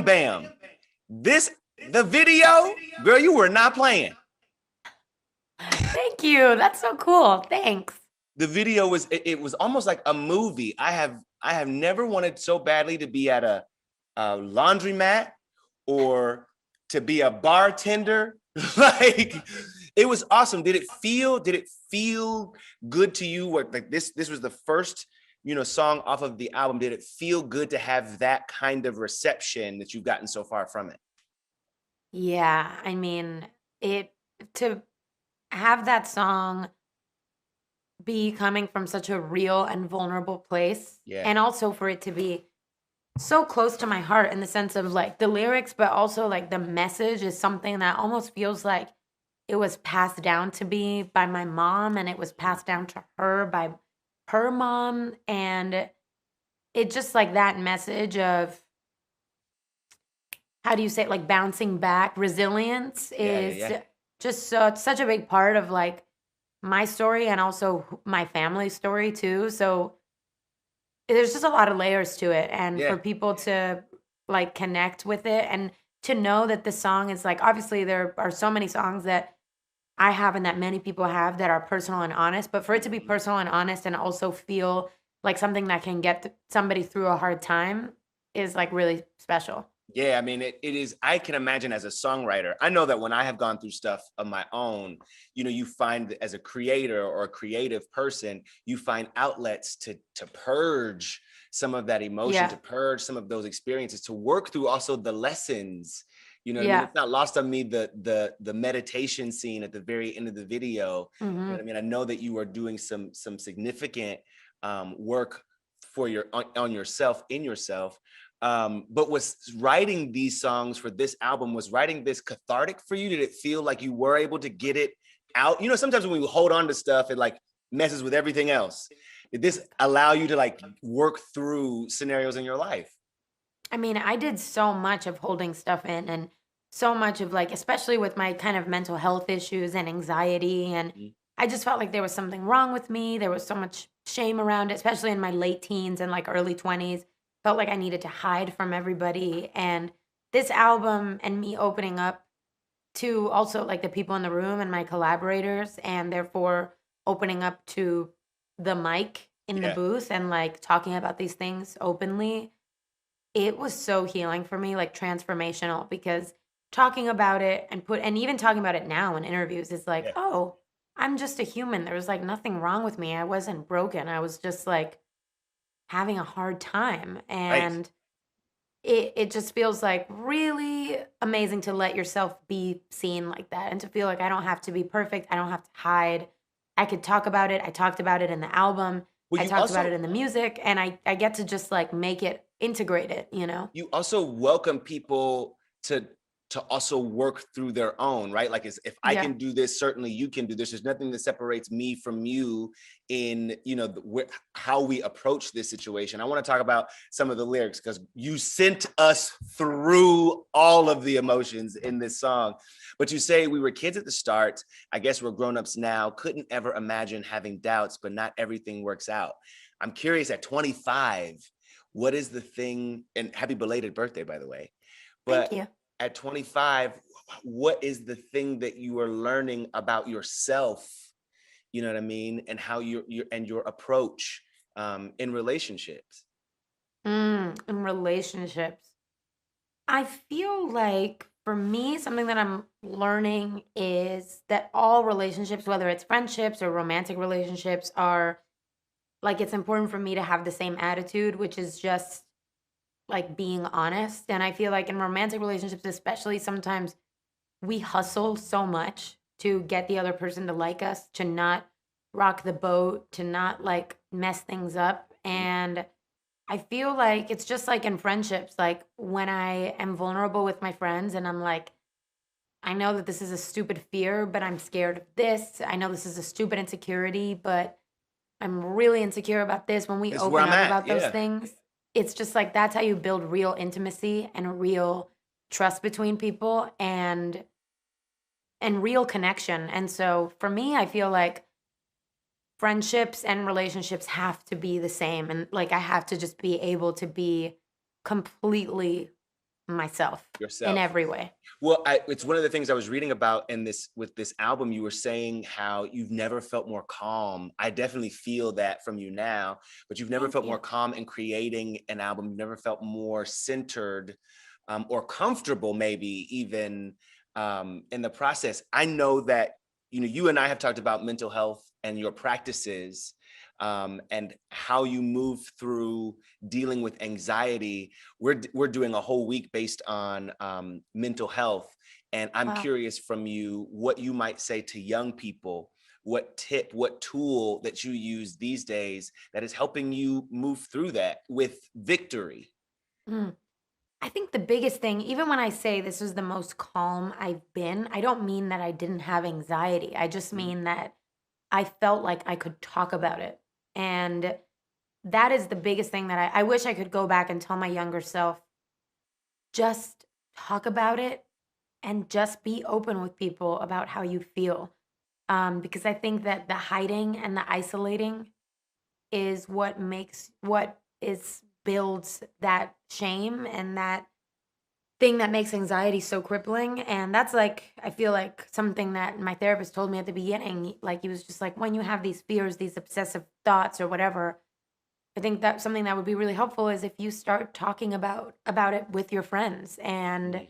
Bam Bam. The video, girl, you were not playing. Thank you. That's so cool. Thanks. The video it was almost like a movie. I have never wanted so badly to be at a laundromat or to be a bartender. Like it was awesome. Did it feel good to you? What, like this was the first, song off of the album. Did it feel good to have that kind of reception that you've gotten so far from it? Yeah, I mean, it to have that song be coming from such a real and vulnerable place, Yeah. and also for it to be so close to my heart in the sense of like the lyrics, but also like the message is something that almost feels like it was passed down to me by my mom and it was passed down to her by her mom. And it just like that message of how do you say it, like bouncing back, resilience Yeah, yeah, is yeah. just so it's such a big part of like my story and also my family's story too. So there's just a lot of layers to it, and Yeah. for people to like connect with it and to know that the song is like obviously there are so many songs that I have and that many people have that are personal and honest, but for it to be Mhm. personal and honest and also feel like something that can get somebody through a hard time is like really special. Yeah, I mean, it is. I can imagine as a songwriter, I know that when I have gone through stuff of my own, you find that as a creator or a creative person, you find outlets to purge some of that emotion, Yeah. to purge some of those experiences, to work through also the lessons. You know what I mean? Yeah. It's not lost on me the meditation scene at the very end of the video. You know what Mhm. I mean? I know that you are doing some significant work for on yourself, in yourself. But was writing these songs for this album, was writing this cathartic for you? Did it feel like you were able to get it out? Sometimes when we hold on to stuff, it like messes with everything else. Did this allow you to like work through scenarios in your life? I mean, I did so much of holding stuff in and so much of like, especially with my kind of mental health issues and anxiety. And Mhm. I just felt like there was something wrong with me. There was so much shame around it, especially in my late teens and like early 20s. Felt like I needed to hide from everybody. And this album and me opening up to also like the people in the room and my collaborators, and therefore opening up to the mic in the Yeah. booth and like talking about these things openly, it was so healing for me, like transformational, because talking about it and even talking about it now in interviews is like, Yeah. "Oh, I'm just a human. There was like nothing wrong with me. I wasn't broken. I was just like having a hard time." Right. And it just feels like really amazing to let yourself be seen like that and to feel like I don't have to be perfect. I don't have to hide. I could talk about it. I talked about it in the album. Well, I you talked about also it in the music, and I get to just like make it integrate it, you know? you also welcome people to also work through their own, right? Like, if I Yeah. can do this, certainly you can do this. There's nothing that separates me from you in how we approach this situation. I want to talk about some of the lyrics because you sent us through all of the emotions in this song. But you say, we were kids at the start, I guess we're grown-ups now, couldn't ever imagine having doubts, but not everything works out. I'm curious, at 25, what is the thing, and happy belated birthday, by the way, Thank but you. at 25, what is the thing that you are learning about yourself, you know what I mean, and how your approach in relationships? In relationships, I feel like for me, something that I'm learning is that all relationships, whether it's friendships or romantic relationships, are like it's important for me to have the same attitude, which is just like being honest. And I feel like in romantic relationships, especially, sometimes we hustle so much to get the other person to like us, to not rock the boat, to not like mess things up. And I feel like it's just like in friendships, like when I am vulnerable with my friends and I'm like, I know that this is a stupid fear, but I'm scared of this. I know this is a stupid insecurity, but I'm really insecure about this. When we This is where open I'm up at. about those Yeah. things, it's just like that's how you build real intimacy and real trust between people and real connection. And so for me, I feel like friendships and relationships have to be the same, and like I have to just be able to be completely myself in yourself. every way. Well, it's one of the things I was reading about in this with this album. You were saying how you've never felt more calm. I definitely feel that from you now, but you've never Thank felt more you. calm in creating an album. You've never felt more centered or comfortable, maybe even in the process. I know that you and I have talked about mental health and your practices and how you move through dealing with anxiety. We're doing a whole week based on mental health, and I'm Wow. curious from you what you might say to young people. What tip, what tool that you use these days that is helping you move through that with victory? Mm. I think the biggest thing, even when I say this was the most calm I've been, I don't mean that I didn't have anxiety. I just Mhm. mean that I felt like I could talk about it. And that is the biggest thing that I wish I could go back and tell my younger self, just talk about it and just be open with people about how you feel. Because I think that the hiding and the isolating is what is builds that shame and that thing that makes anxiety so crippling. And that's like, I feel like something that my therapist told me at the beginning. Like, he was just like, when you have these fears, these obsessive thoughts or whatever, I think that something that would be really helpful is if you start talking about it with your friends. And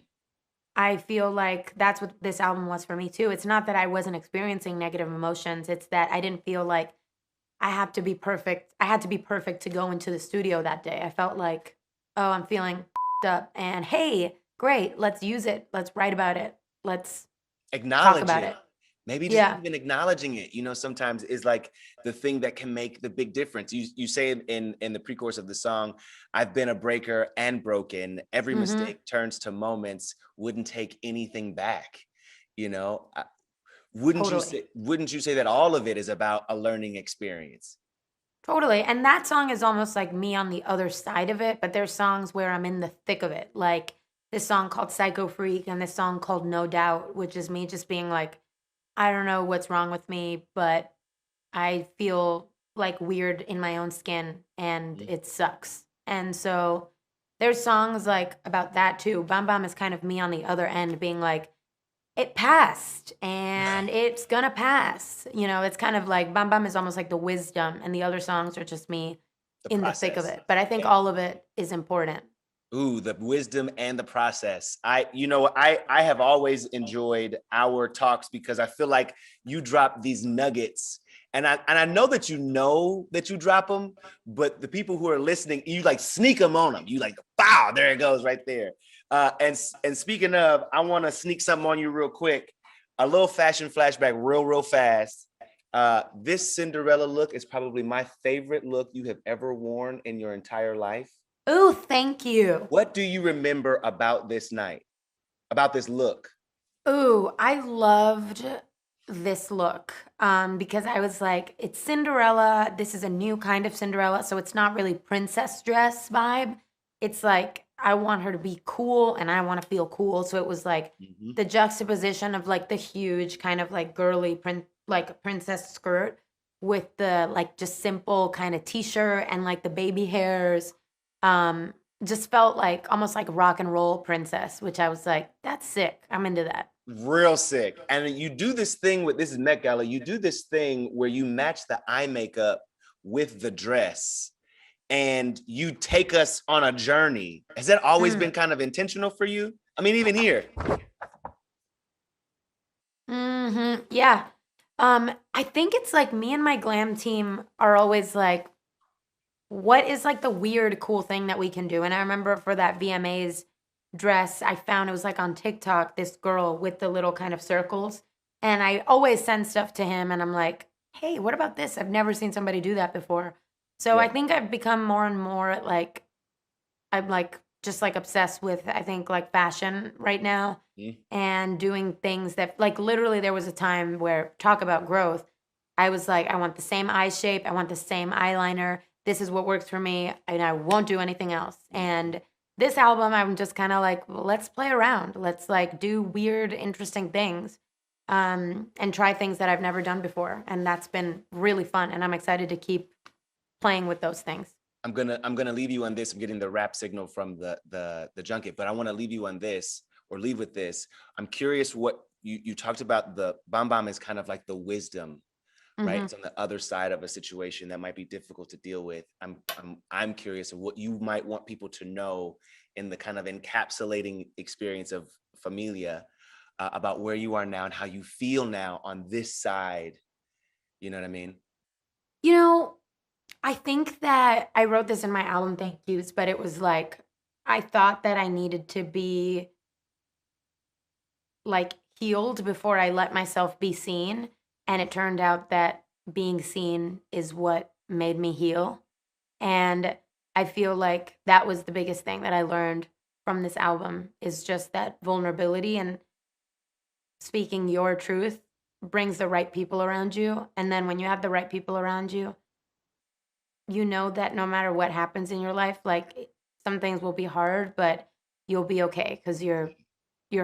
I feel like that's what this album was for me too. It's not that I wasn't experiencing negative emotions. It's that I didn't feel like I have to be perfect. I had to be perfect to go into the studio that day. I felt like, oh, I'm feeling up and hey, great, let's use it. Let's write about it. Let's talk Acknowledge about it. it. Maybe just Yeah. even acknowledging it, sometimes is like the thing that can make the big difference. You say it in the pre-chorus of the song, I've been a breaker and broken. Every Mhm. mistake turns to moments, wouldn't take anything back. You know, Totally. wouldn't you say that all of it is about a learning experience? Totally. And that song is almost like me on the other side of it, but there's songs where I'm in the thick of it. Like this song called Psycho Freak and this song called No Doubt, which is me just being like, I don't know what's wrong with me, but I feel like weird in my own skin and Mhm. it sucks. And so there's songs like about that too. Bam Bam is kind of me on the other end being like, it passed and it's gonna pass. It's kind of like Bam Bam is almost like the wisdom, and the other songs are just me The in the thick of process. it. But I think Yeah. all of it is important. Ooh, the wisdom and the process. I have always enjoyed our talks because I feel like you drop these nuggets, and I know that you drop them, but the people who are listening, you like sneak them on them. You like, wow, there it goes right there. And speaking of, I want to sneak something on you real quick. A little fashion flashback, real fast. This Cinderella look is probably my favorite look you have ever worn in your entire life. Ooh, thank you. What do you remember about this night, about this look? Ooh, I loved this look, because I was like, it's Cinderella. This is a new kind of Cinderella, so it's not really princess dress vibe. It's like I want her to be cool and I want to feel cool. So it was like Mhm. the juxtaposition of like the huge kind of like girly like princess skirt with the like just simple kind of t-shirt and like the baby hairs. Um, just felt like almost like rock and roll princess, which I was like, that's sick. I'm into that. Real sick. And you do this thing with this is Met Gala. You do this thing where you match the eye makeup with the dress and you take us on a journey. Has that always Mm. been kind of intentional for you? I mean, even here. Yeah. I think it's like me and my glam team are always like, what is like the weird, cool thing that we can do? And I remember for that VMA's dress, I found it was like on TikTok, this girl with the little kind of circles. And I always send stuff to him and I'm like, hey, what about this? I've never seen somebody do that before. So I Yeah. think I've become more and more like I'm like just like obsessed with I think like fashion right now Mhm. and doing things that like literally there was a time where talk about growth. I was like, I want the same eye shape, I want the same eyeliner. This is what works for me and I won't do anything else. And this album I'm just kind of like, well, let's play around. Let's like do weird interesting things and try things that I've never done before and that's been really fun and I'm excited to keep playing with those things. I'm gonna leave you on this. I'm getting the rap signal from the junket, but I want to leave you on this, or leave with this. I'm curious what you talked about. The bomb is kind of like the wisdom, right? Mhm. It's on the other side of a situation that might be difficult to deal with. I'm curious of what you might want people to know in the kind of encapsulating experience of Familia, about where you are now and how you feel now on this side. You know what I mean? You know, I think that I wrote this in my album Thank Yous, but it was like I thought that I needed to be like healed before I let myself be seen. And it turned out that being seen is what made me heal. And I feel like that was the biggest thing that I learned from this album is just that vulnerability and speaking your truth brings the right people around you. And then when you have the right people around you, you know that no matter what happens in your life, like some things will be hard, but you'll be okay because you're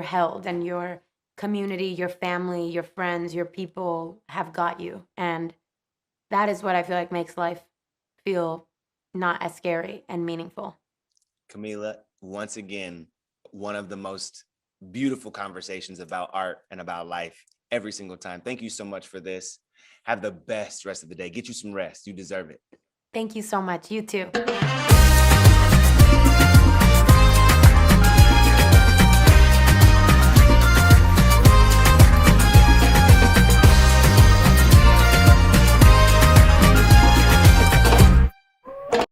held and your community, your family, your friends, your people have got you. And that is what I feel like makes life feel not as scary and meaningful. Camila, once again, one of the most beautiful conversations about art and about life every single time. Thank you so much for this. Have the best rest of the day. Get you some rest. You deserve it. Thank you so much. You too.